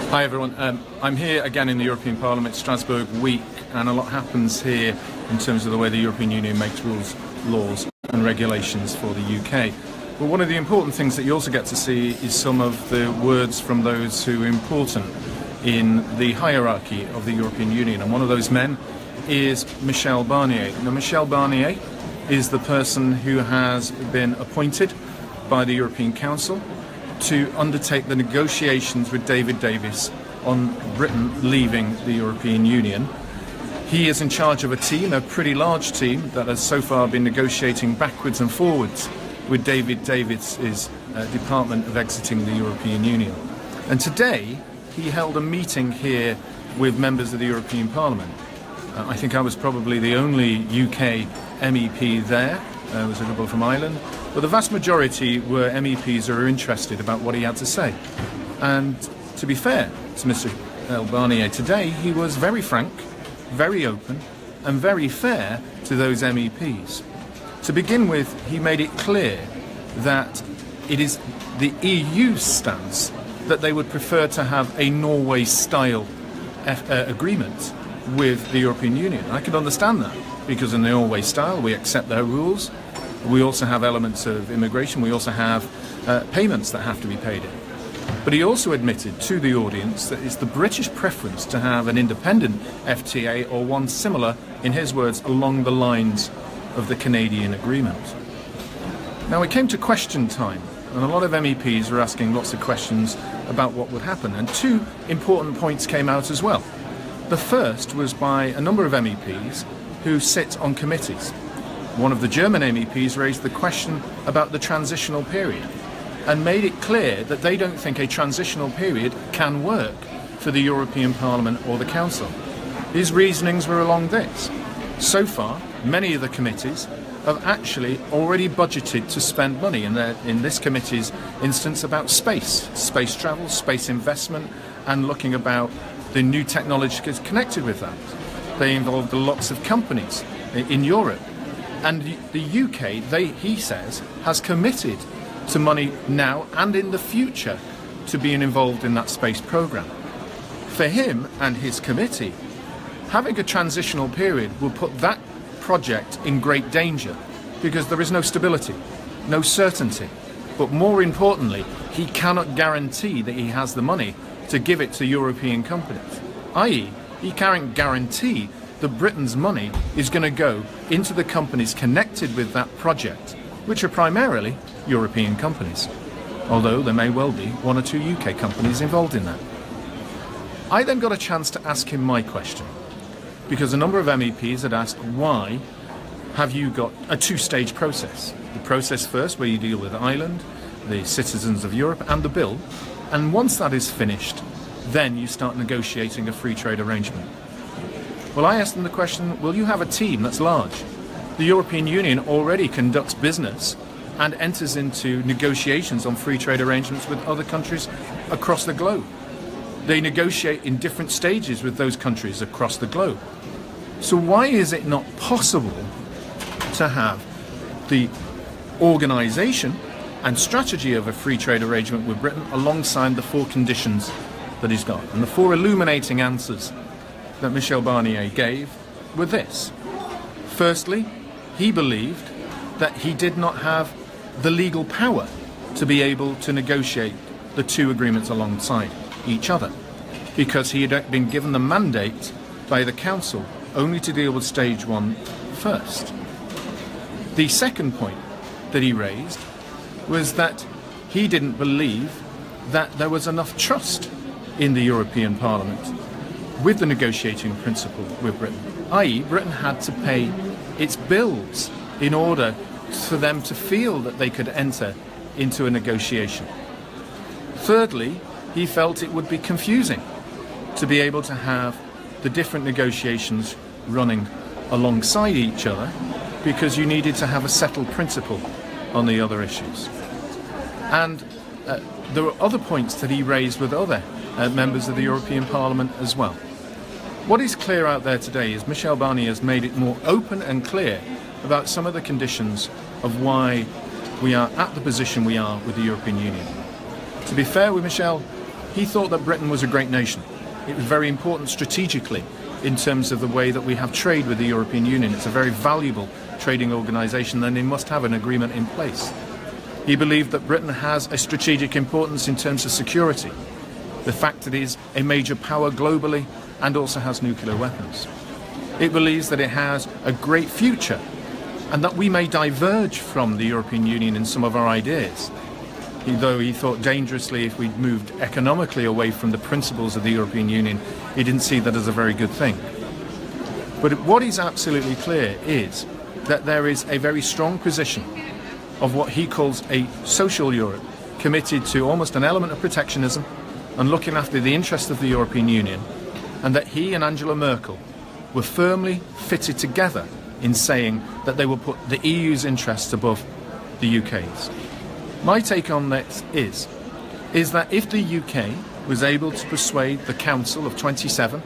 Hi everyone, I'm here again in the European Parliament, Strasbourg week, and a lot happens here in terms of the way the European Union makes rules, laws and regulations for the UK. But one of the important things that you also get to see is some of the words from those who are important in the hierarchy of the European Union, and one of those men is Michel Barnier. Now, Michel Barnier is the person who has been appointed by the European Council to undertake the negotiations with David Davis on Britain leaving the European Union. He is in charge of a team, a pretty large team, that has so far been negotiating backwards and forwards with David Davis's Department of exiting the European Union. And today he held a meeting here with members of the European Parliament. I think I was probably the only UK MEP there. There was a couple from Ireland, but the vast majority were MEPs who were interested about what he had to say. And to be fair to Mr. Barnier today, he was very frank, very open and very fair to those MEPs. To begin with, he made it clear that it is the EU's stance that they would prefer to have a Norway-style agreement with the European Union. I can understand that, because in the Norway style we accept their rules. We also have elements of immigration. We also have payments that have to be paid in. But he also admitted to the audience that it's the British preference to have an independent FTA, or one similar, in his words, along the lines of the Canadian agreement. Now, it came to question time, and a lot of MEPs were asking lots of questions about what would happen, and two important points came out as well. The first was by a number of MEPs who sit on committees. One of the German MEPs raised the question about the transitional period and made it clear that they don't think a transitional period can work for the European Parliament or the Council. His reasonings were along this. So far, many of the committees have actually already budgeted to spend money, in this committee's instance, about space travel, space investment, and looking about the new technology connected with that. They involved lots of companies in Europe. And the UK, he says, has committed to money now and in the future to being involved in that space programme. For him and his committee, having a transitional period will put that project in great danger, because there is no stability, no certainty. But more importantly, he cannot guarantee that he has the money to give it to European companies, i.e., he can't guarantee that Britain's money is going to go into the companies connected with that project, which are primarily European companies, although there may well be one or two UK companies involved in that. I then got a chance to ask him my question, because a number of MEPs had asked, why have you got a two-stage process? The process first, where you deal with Ireland, the citizens of Europe, and the bill, and once that is finished, then you start negotiating a free trade arrangement. Well, I asked them the question, well, you have a team that's large. The European Union already conducts business and enters into negotiations on free trade arrangements with other countries across the globe. They negotiate in different stages with those countries across the globe. So why is it not possible to have the organisation and strategy of a free trade arrangement with Britain alongside the four conditions that he's got? And the four illuminating answers that Michel Barnier gave were this. Firstly, he believed that he did not have the legal power to be able to negotiate the two agreements alongside each other, because he had been given the mandate by the Council only to deal with stage one first. The second point that he raised was that he didn't believe that there was enough trust in the European Parliament with the negotiating principle with Britain, i.e. Britain had to pay its bills in order for them to feel that they could enter into a negotiation. Thirdly, he felt it would be confusing to be able to have the different negotiations running alongside each other, because you needed to have a settled principle on the other issues. And there were other points that he raised with other members of the European Parliament as well. What is clear out there today is Michel Barnier has made it more open and clear about some of the conditions of why we are at the position we are with the European Union. To be fair with Michel, He thought that Britain was a great nation. It was very important strategically in terms of the way that we have trade with the European Union. It's a very valuable trading organisation, and they must have an agreement in place. He believed that Britain has a strategic importance in terms of security. The fact that it is a major power globally and also has nuclear weapons. It believes that it has a great future and that we may diverge from the European Union in some of our ideas. Though he thought dangerously if we moved economically away from the principles of the European Union, he didn't see that as a very good thing. But what is absolutely clear is that there is a very strong position of what he calls a social Europe, committed to almost an element of protectionism and looking after the interests of the European Union, and that he and Angela Merkel were firmly fitted together in saying that they will put the EU's interests above the UK's. My take on this is that if the UK was able to persuade the Council of 27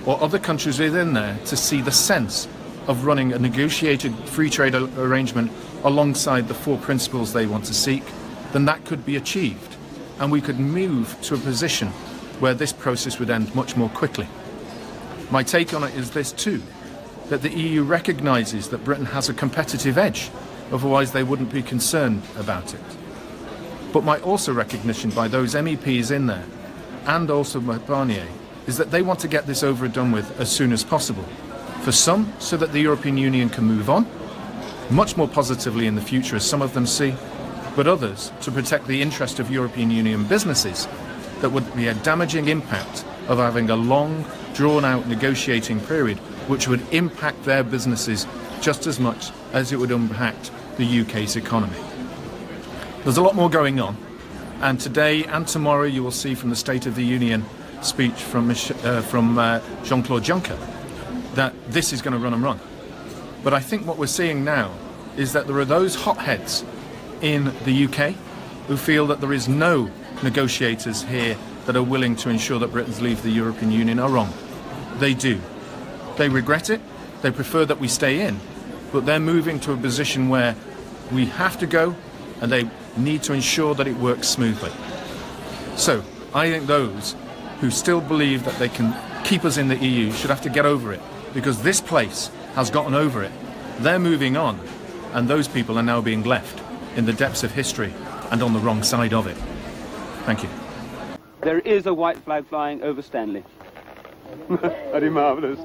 or other countries within there to see the sense of running a negotiated free trade arrangement alongside the four principles they want to seek, then that could be achieved, and we could move to a position where this process would end much more quickly. My take on it is this too, that the EU recognises that Britain has a competitive edge, otherwise they wouldn't be concerned about it. But my also recognition by those MEPs in there, and also by Barnier, is that they want to get this over and done with as soon as possible. For some, so that the European Union can move on, much more positively in the future as some of them see, but others to protect the interest of European Union businesses that would be a damaging impact of having a long, drawn-out negotiating period which would impact their businesses just as much as it would impact the UK's economy. There's a lot more going on, and today and tomorrow you will see from the State of the Union speech from Jean-Claude Juncker that this is going to run and run. But I think what we're seeing now is that there are those hotheads in the UK who feel that there is no negotiators here that are willing to ensure that Britain's leave the European Union are wrong. They do. They regret it, they prefer that we stay in, but they're moving to a position where we have to go and they need to ensure that it works smoothly. So I think those who still believe that they can keep us in the EU should have to get over it, because this place has gotten over it. They're moving on, and those people are now being left in the depths of history and on the wrong side of it. Thank you. There is a white flag flying over Stanley. Very marvellous.